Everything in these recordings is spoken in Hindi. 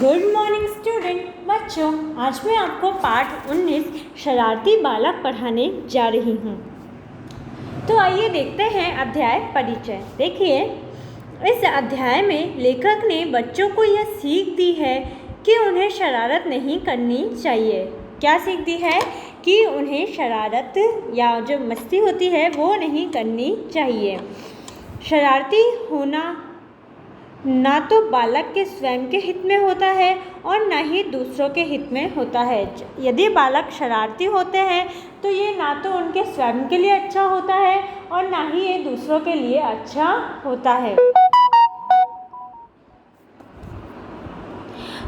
गुड मॉर्निंग स्टूडेंट बच्चों, आज मैं आपको पाठ 19 शरारती बालक पढ़ाने जा रही हूँ। तो आइए देखते हैं अध्याय परिचय। देखिए, इस अध्याय में लेखक ने बच्चों को यह सीख दी है कि उन्हें शरारत नहीं करनी चाहिए। क्या सीख दी है? कि उन्हें शरारत या जो मस्ती होती है वो नहीं करनी चाहिए। शरारती होना ना तो बालक के स्वयं के हित में होता है और ना ही दूसरों के हित में होता है। यदि बालक शरारती होते हैं तो ये ना तो उनके स्वयं के लिए अच्छा होता है और ना ही ये दूसरों के लिए अच्छा होता है।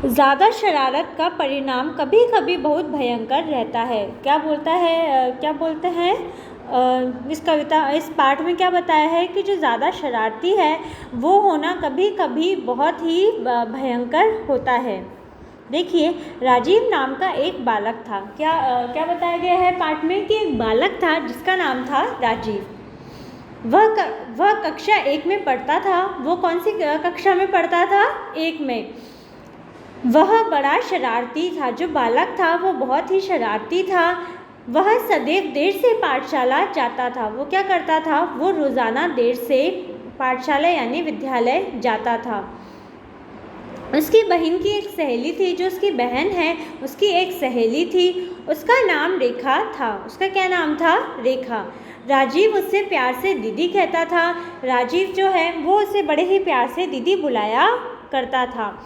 ज़्यादा शरारत का परिणाम कभी कभी बहुत भयंकर रहता है। क्या बोलते हैं इस पाठ में क्या बताया है कि जो ज़्यादा शरारती है वो होना कभी कभी बहुत ही भयंकर होता है। देखिए, राजीव नाम का एक बालक था। क्या बताया गया है पाठ में कि एक बालक था जिसका नाम था राजीव। वह कक्षा 1 में पढ़ता था। वो कौन सी कक्षा में पढ़ता था? 1 में। वह बड़ा शरारती था। जो बालक था वो बहुत ही शरारती था। वह सदैव देर से पाठशाला जाता था। वो क्या करता था? वो रोज़ाना देर से पाठशाला यानी विद्यालय जाता था। उसकी बहन की एक सहेली थी। जो उसकी बहन है उसकी एक सहेली थी, उसका नाम रेखा था। उसका क्या नाम था? रेखा। राजीव उससे प्यार से दीदी कहता था। राजीव जो है वो उसे बड़े ही प्यार से दीदी बुलाया करता था।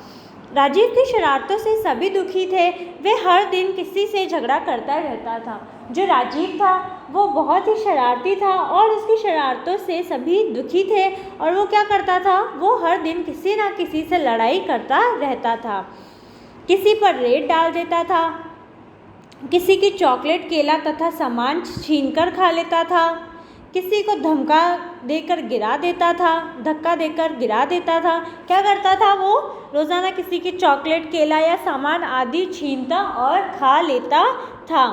राजीव की शरारतों से सभी दुखी थे। वे हर दिन किसी से झगड़ा करता रहता था। जो राजीव था वो बहुत ही शरारती था और उसकी शरारतों से सभी दुखी थे और वो क्या करता था? वो हर दिन किसी ना किसी से लड़ाई करता रहता था। किसी पर रेत डाल देता था, किसी की चॉकलेट, केला तथा सामान छीनकर खा लेता था, किसी को धक्का देकर गिरा देता था। क्या करता था? वो रोज़ाना किसी की चॉकलेट, केला या सामान आदि छीनता और खा लेता था।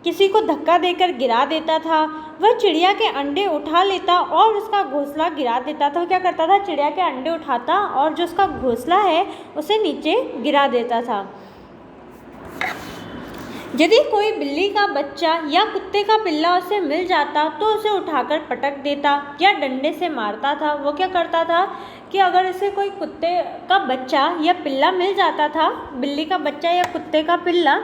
किसी को धक्का देकर गिरा देता था। वह चिड़िया के अंडे उठा लेता और उसका घोंसला गिरा देता था। क्या करता था? चिड़िया के अंडे उठाता और जो उसका घोंसला है उसे नीचे गिरा देता था। यदि कोई बिल्ली का बच्चा या कुत्ते का पिल्ला उसे मिल जाता तो उसे उठाकर पटक देता या डंडे से मारता था। वो क्या करता था कि अगर उसे कोई कुत्ते का बच्चा या पिल्ला मिल जाता था, बिल्ली का बच्चा या कुत्ते का पिल्ला,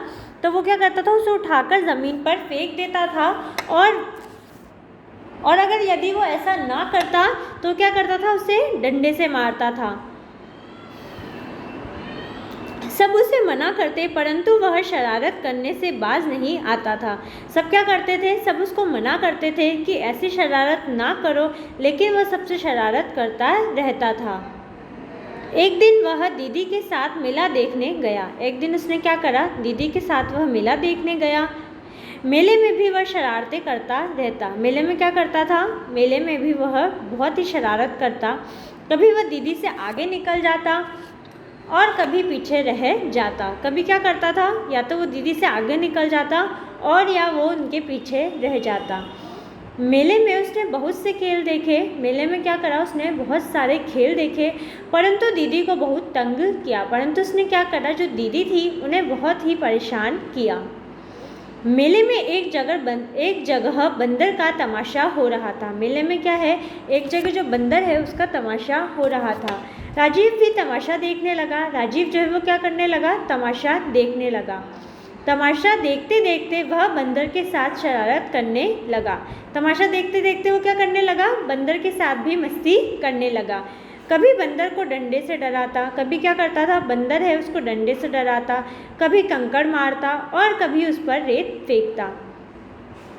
तो वो क्या करता था? उसे उठाकर ज़मीन पर फेंक देता था और अगर यदि वो ऐसा ना करता तो क्या करता था? उसे डंडे से मारता था। सब उसे मना करते परंतु वह शरारत करने से बाज नहीं आता था। सब क्या करते थे? सब उसको मना करते थे कि ऐसी शरारत ना करो, लेकिन वह सबसे शरारत करता रहता था। एक दिन वह दीदी के साथ मेला देखने गया। एक दिन उसने क्या करा? दीदी के साथ वह मेला देखने गया। मेले में भी वह शरारतें करता रहता। मेले में क्या करता था? मेले में भी वह बहुत ही शरारत करता। कभी वह दीदी से आगे निकल जाता और कभी पीछे रह जाता। कभी क्या करता था? या तो वो दीदी से आगे निकल जाता और या वो उनके पीछे रह जाता। मेले में उसने बहुत से खेल देखे। मेले में क्या करा? उसने बहुत सारे खेल देखे परंतु दीदी को बहुत तंग किया। परंतु उसने क्या करा? जो दीदी थी उन्हें बहुत ही परेशान किया। मेले में एक जगह बंदर का तमाशा हो रहा था। मेले में क्या है? एक जगह जो बंदर है उसका तमाशा हो रहा था। राजीव भी तमाशा देखने लगा। राजीव जो है वो क्या करने लगा? तमाशा देखने लगा। तमाशा देखते देखते वह बंदर के साथ शरारत करने लगा। तमाशा देखते देखते वो क्या करने लगा? बंदर के साथ भी मस्ती करने लगा। कभी बंदर को डंडे से डराता, कभी क्या करता था? बंदर है उसको डंडे से डराता, कभी कंकड़ मारता और कभी उस पर रेत फेंकता।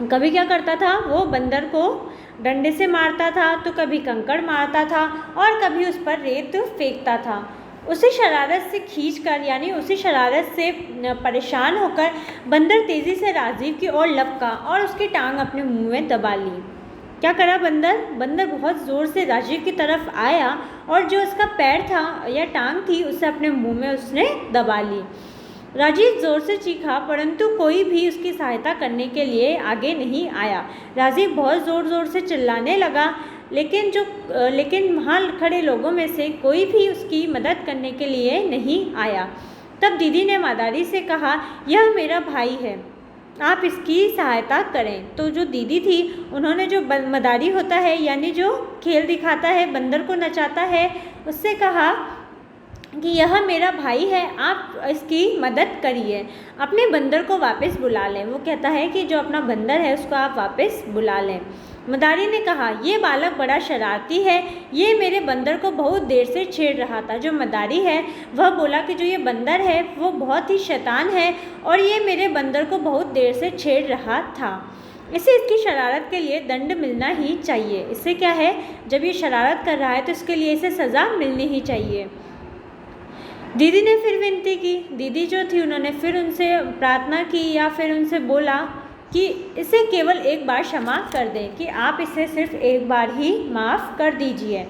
कभी क्या करता था? वो बंदर को डंडे से मारता था तो कभी कंकड़ मारता था और कभी उस पर रेत फेंकता था। उसी शरारत से खींचकर यानी उसी शरारत से परेशान होकर बंदर तेज़ी से राजीव की ओर लपका और उसकी टांग अपने मुंह में दबा ली। क्या करा बंदर बहुत ज़ोर से राजीव की तरफ आया और जो उसका पैर था या टांग थी उसे अपने मुंह में उसने दबा ली। राजीव ज़ोर से चीखा परंतु कोई भी उसकी सहायता करने के लिए आगे नहीं आया। राजीव बहुत ज़ोर ज़ोर से चिल्लाने लगा। लेकिन वहाँ खड़े लोगों में से कोई भी उसकी मदद करने के लिए नहीं आया। तब दीदी ने मदारी से कहा, यह मेरा भाई है, आप इसकी सहायता करें। तो जो दीदी थी उन्होंने जो मदारी होता है यानी जो खेल दिखाता है, बंदर को नचाता है, उससे कहा कि यह मेरा भाई है, आप इसकी मदद करिए, अपने बंदर को वापस बुला लें। वो कहता है कि जो अपना बंदर है उसको आप वापस बुला लें। मदारी ने कहा, ये बालक बड़ा शरारती है, ये मेरे बंदर को बहुत देर से छेड़ रहा था। जो मदारी है वह बोला कि जो ये बंदर है वो बहुत ही शैतान है और ये मेरे बंदर को बहुत देर से छेड़ रहा था, इसे इसकी शरारत के लिए दंड मिलना ही चाहिए। इससे क्या है, जब ये शरारत कर रहा है तो इसके लिए इसे सज़ा मिलनी ही चाहिए। दीदी ने फिर विनती की। दीदी जो थी उन्होंने फिर उनसे प्रार्थना की या फिर उनसे बोला कि इसे केवल एक बार क्षमा कर दें, कि आप इसे सिर्फ एक बार ही माफ़ कर दीजिए।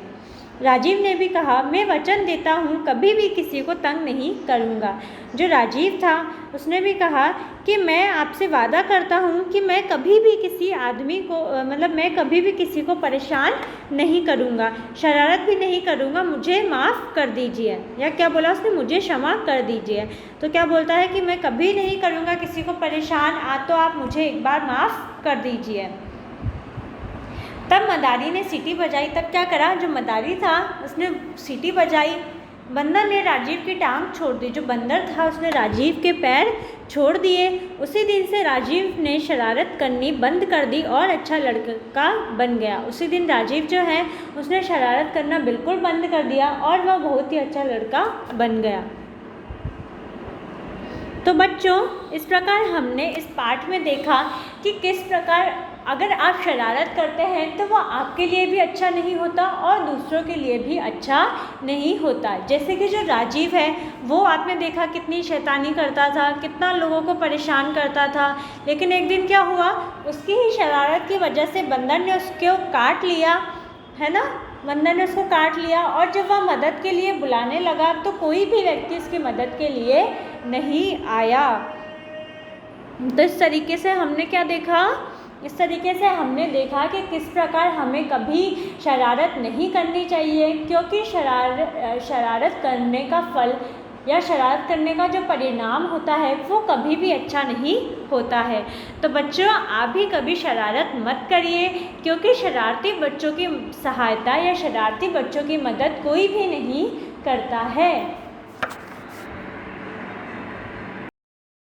राजीव ने भी कहा, मैं वचन देता हूँ कभी भी किसी को तंग नहीं करूँगा। जो राजीव था उसने भी कहा कि मैं आपसे वादा करता हूँ कि मैं कभी भी किसी आदमी को मैं कभी भी किसी को परेशान नहीं करूँगा, शरारत भी नहीं करूँगा, मुझे माफ़ कर दीजिए। या क्या बोला उसने, मुझे क्षमा कर दीजिए। तो क्या बोलता है कि मैं कभी नहीं करूँगा किसी को परेशान, तो आप मुझे एक बार माफ़ कर दीजिए। तब मदारी ने सीटी बजाई। तब क्या करा, जो मदारी था उसने सीटी बजाई, बंदर ने राजीव की टांग छोड़ दी। जो बंदर था उसने राजीव के पैर छोड़ दिए। उसी दिन से राजीव ने शरारत करनी बंद कर दी और अच्छा लड़का बन गया। उसी दिन राजीव जो है उसने शरारत करना बिल्कुल बंद कर दिया और वह बहुत ही अच्छा लड़का बन गया। तो बच्चों, इस प्रकार हमने इस पाठ में देखा कि किस प्रकार अगर आप शरारत करते हैं तो वह आपके लिए भी अच्छा नहीं होता और दूसरों के लिए भी अच्छा नहीं होता। जैसे कि जो राजीव है वो आपने देखा कितनी शैतानी करता था, कितना लोगों को परेशान करता था, लेकिन एक दिन क्या हुआ, उसकी ही शरारत की वजह से बंदर ने उसको काट लिया, है ना। बंदर ने उसको काट लिया और जब वह मदद के लिए बुलाने लगा तो कोई भी व्यक्ति उसकी मदद के लिए नहीं आया। तो इस तरीके से हमने क्या देखा, इस तरीके से हमने देखा कि किस प्रकार हमें कभी शरारत नहीं करनी चाहिए, क्योंकि शरारत करने का फल या शरारत करने का जो परिणाम होता है वो कभी भी अच्छा नहीं होता है। तो बच्चों, आप भी कभी शरारत मत करिए, क्योंकि शरारती बच्चों की सहायता या शरारती बच्चों की मदद कोई भी नहीं करता है।